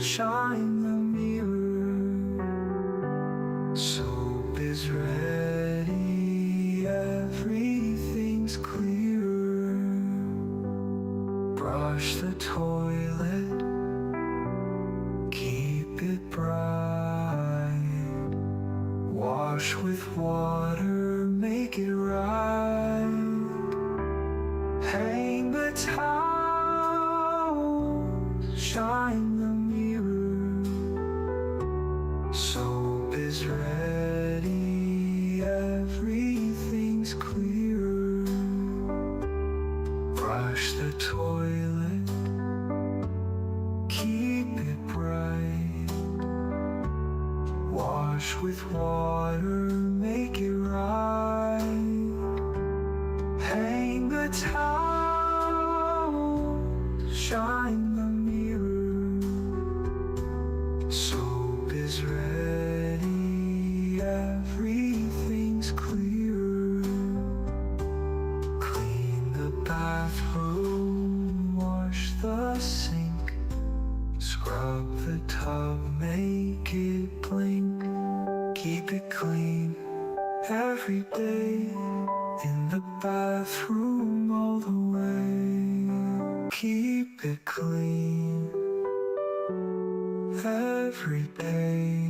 shine the mirror. Soap is ready, everything's clear. Brush the toilet, keep it bright. Wash with water, make it right. Hang the towels, shine the mirror. Soap is ready, everything's clear. Brush the toilet, keep it bright. Wash with water, make it right. Hang the towel, shine the mirror. Soap is ready, everything's clear. Clean the bathroom, wash the sink. Scrub the tub, make it blink. Keep it clean every day. In the bathroom all the way. Keep it clean every day.